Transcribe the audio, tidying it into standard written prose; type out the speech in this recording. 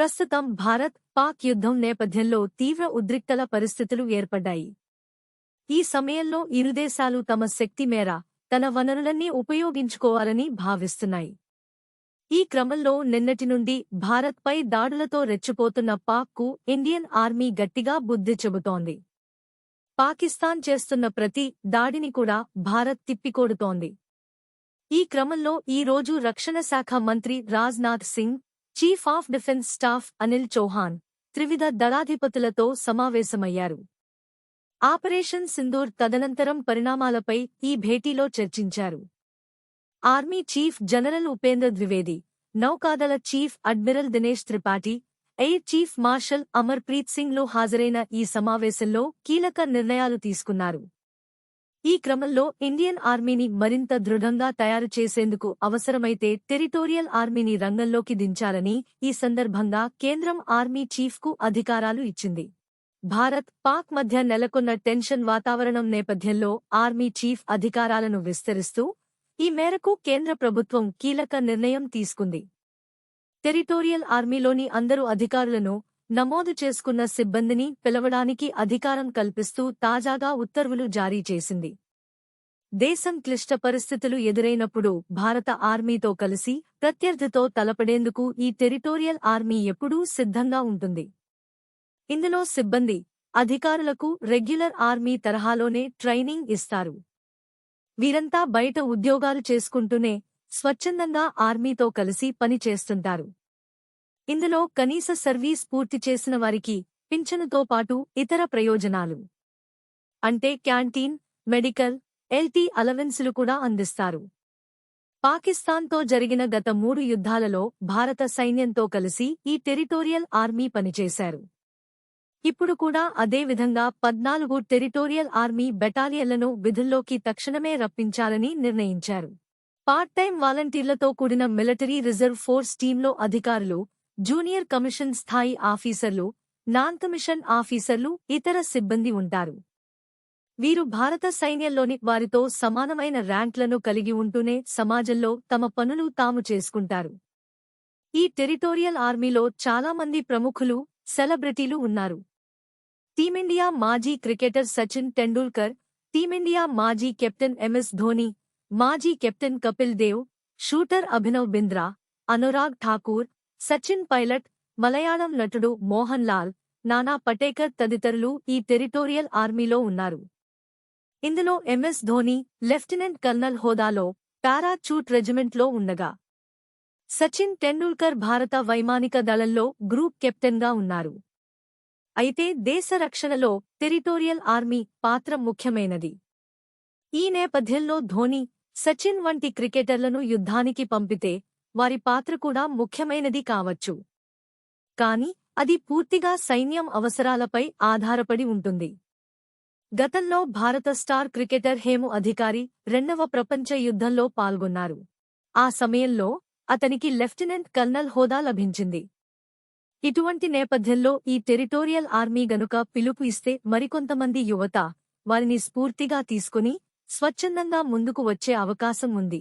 ప్రస్తుతం భారత్-పాక్ యుద్ధం నేపథ్యంలో తీవ్ర ఉద్రిక్తల పరిస్థితులు ఏర్పడ్డాయి. ఈ సమయంలో ఇరుదేశాలు తమ శక్తి మేర తన వనరులన్నీ ఉపయోగించుకోవాలని భావిస్తున్నాయి. ఈ క్రమంలో నిన్నటి నుండి భారత్పై దాడులతో రెచ్చిపోతున్న పాక్కు ఇండియన్ ఆర్మీ గట్టిగా బుద్ధి చెబుతోంది. పాకిస్తాన్ చేస్తున్న ప్రతి దాడిని కూడా భారత్ తిప్పికొడుతోంది. ఈ క్రమంలో ఈ రోజు రక్షణ శాఖ మంత్రి Rajnath Singh, chief of defence staff Anil Chauhan త్రివిధ దళాధిపతులతో సమావేశమయ్యారు. ఆపరేషన్ సింధూర్ తదనంతరం పరిణామాలపై ఈ భేటీలో చర్చించారు. Army chief general Upendra Dwivedi, నౌకాదళ chief admiral Dinesh Tripathi, air chief marshal Amarpreet సింగ్లు హాజరైన ఈ సమావేశంలో కీలక నిర్ణయాలు తీసుకున్నారు. ఈ క్రమంలో ఇండియన్ ఆర్మీని మరింత దృఢంగా తయారు చేసేందుకు అవసరమైతే టెరిటోరియల్ ఆర్మీని రంగంలోకి దించాలని ఈ సందర్భంగా కేంద్రం ఆర్మీ చీఫ్కు అధికారాలు ఇచ్చింది. భారత్-పాక్ మధ్య నెలకొన్న టెన్షన్ వాతావరణం నేపథ్యంలో ఆర్మీ చీఫ్ అధికారాలను విస్తరిస్తూ ఈ మేరకు కేంద్ర ప్రభుత్వం కీలక నిర్ణయం తీసుకుంది. టెరిటోరియల్ ఆర్మీలోని అందరు అధికారులను, నమోదు చేసుకున్న సిబ్బందిని పిలవడానికి అధికారం కల్పిస్తూ తాజాగా ఉత్తర్వులు జారీ చేసింది. దేశం క్లిష్ట పరిస్థితులు ఎదురైనప్పుడు భారత ఆర్మీతో కలిసి ప్రత్యర్థితో తలపడేందుకు ఈ టెరిటోరియల్ ఆర్మీ ఎప్పుడూ సిద్ధంగా ఉంటుంది. ఇందులో సిబ్బంది, అధికారులకు రెగ్యులర్ ఆర్మీ తరహాలోనే ట్రైనింగ్ ఇస్తారు. వీరంతా బయట ఉద్యోగాలు చేసుకుంటూనే స్వచ్ఛందంగా ఆర్మీతో కలిసి పని చేస్తుంటారు. ఇందులో కనీస సర్వీస్ పూర్తి చేసిన వారికి పింఛనుతో పాటు ఇతర ప్రయోజనాలు అంటే క్యాంటీన్, మెడికల్, ఎల్టీ అలవెన్సులు కూడా అందిస్తారు. పాకిస్తాన్తో జరిగిన గత 3 యుద్ధాలలో భారత సైన్యంతో కలిసి ఈ టెరిటోరియల్ ఆర్మీ పనిచేశారు. ఇప్పుడు కూడా అదే విధంగా 14 టెరిటోరియల్ ఆర్మీ బెటాలియన్లను విధుల్లోకి తక్షణమే రప్పించాలని నిర్ణయించారు. పార్ట్ టైం వాలంటీర్లతో కూడిన మిలిటరీ రిజర్వ్ ఫోర్స్ టీంలో అధికారులు, జూనియర్ కమిషన్ స్థాయి ఆఫీసర్లు, నాన్ కమిషన్ ఆఫీసర్లు, ఇతర సిబ్బంది ఉంటారు. వీరు భారత సైన్యంలోని వారితో సమానమైన ర్యాంక్లను కలిగి ఉంటూనే సమాజంలో తమ పనులు తాము చేసుకుంటారు. ఈ టెరిటోరియల్ ఆర్మీలో చాలామంది ప్రముఖులు, సెలబ్రిటీలు ఉన్నారు. టీమిండియా మాజీ క్రికెటర్ సచిన్ టెండూల్కర్, టీమిండియా మాజీ కెప్టెన్ ఎంఎస్ ధోని, మాజీ కెప్టెన్ కపిల్ దేవ్, షూటర్ అభినవ్ బింద్రా, అనురాగ్ ఠాకూర్, సచిన్ పైలట్, మలయాళం నటుడు మోహన్ లాల్, నానా పటేకర్ తదితరులు ఈ టెరిటోరియల్ ఆర్మీలో ఉన్నారు. ఇందులో ఎంఎస్ ధోని లెఫ్టినెంట్ కర్నల్ హోదాలో పారాచూట్ రెజిమెంట్లో ఉండగా, సచిన్ టెండూల్కర్ భారత వైమానిక దళంలో గ్రూప్ కెప్టెన్గా ఉన్నారు. అయితే దేశ రక్షణలో టెరిటోరియల్ ఆర్మీ పాత్ర ముఖ్యమైనది. ఈ నేపథ్యంలో ధోని, సచిన్ వంటి క్రికెటర్లను యుద్ధానికి పంపితే వారి పాత్ర కూడా ముఖ్యమైనది కావచ్చు. కాని అది పూర్తిగా సైన్యం అవసరాలపై ఆధారపడి ఉంటుంది. గతంలో భారత స్టార్ క్రికెటర్ హేము అధికారి 2వ ప్రపంచ యుద్ధంలో పాల్గొన్నారు. ఆ సమయంలో అతనికి లెఫ్టినెంట్ కర్నల్ హోదా లభించింది. ఇటువంటి నేపథ్యంలో ఈ టెరిటోరియల్ ఆర్మీ గనుక పిలుపు ఇస్తే మరికొంతమంది యువత వారిని స్ఫూర్తిగా తీసుకుని స్వచ్ఛందంగా ముందుకు వచ్చే అవకాశం ఉంది.